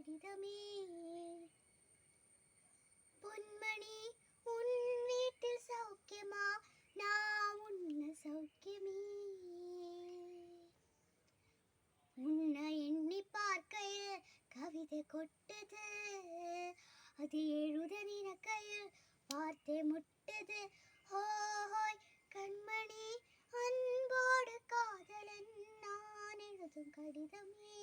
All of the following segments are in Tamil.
கடிதமே. பொன்மணி உன் வீட்டில் சௌக்கியமா, நான் உன்ன சௌக்கியமே. உன்னை எண்ணி பார்க்கையில் கவிதை கொட்டுது, அது எழுத நினைக்கையில் வார்த்தை முட்டுது. ஹோய் கண்மணி அன்போடு காதலன் நான் எழுதும் கடிதமே.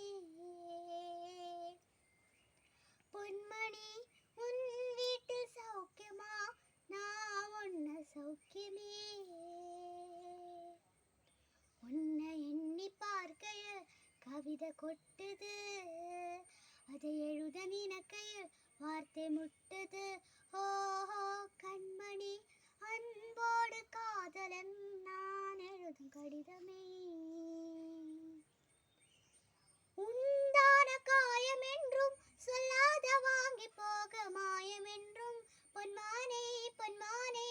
பொன்மணி உன் வீட்டில் சௌக்கியமா, நான் உன்ன சௌக்கியமே. உன்னை எண்ணி பார்க்கையில் கவிதை கொட்டுது, அதை எழுத நினைக்கையில் வார்த்தை முட்டுது. ஓஹோ கண்மணி அன்போடு காதலன் நான் எழுதும் கடிதமே. உண்டான காயம் என்றும் சொல்லாத வாங்கி போக மாயம் என்றும் பொன்மானே பொன்மானே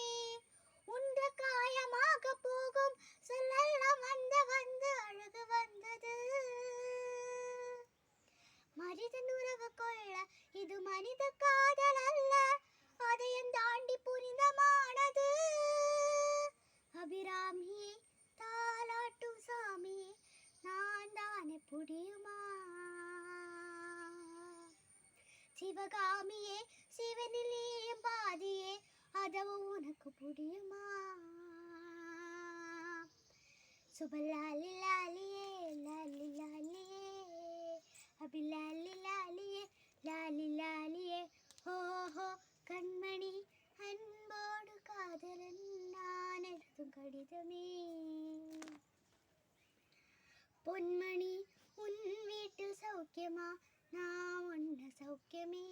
உன்ற காயமாக போகும் சொல்லெல்லாம் வந்து அழகு வந்தது. மனிதன் உறவு கொள்ள இது மனித காதல் அல்ல, அதையும் தாண்டி புனிதமானது. அபிராமியே தாலாட்டும் சாமியே நான் தானே புரியுமா. சிவகாமியே சிவனிலேயும் பாதியே அதவும் உனக்கு புரியுமா. சுபலாலி லாலியே லாலி லாலியே அபி லாலி லாலியே லாலி லாலியே. ஓஹோ கண்மணி அன்போடு காதலன் நான் எழுதும் கடிதமே. பொன்மணி உன் வீட்டில் சௌக்கியமா, நான் உன்ன சௌக்கியமே.